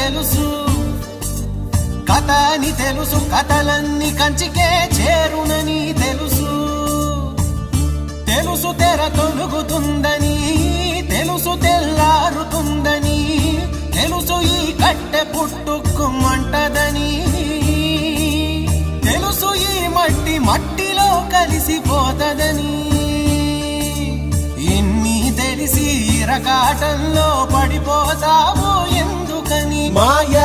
తెలుసు, కథ అని తెలుసు, కథలన్నీ కంచికే చేరునని తెలుసు. తెలుసు తెర తొలుగుతుందని, తెలుసు తెల్లారుతుందని, తెలుసు ఈ కట్టె పుట్టుకుమంటదని, తెలుసు ఈ మట్టి మట్టిలో కలిసిపోతదని. ఇన్ని తెలిసి ఇరకాటంలో పడిపోతావు ఎందుకని? మాయ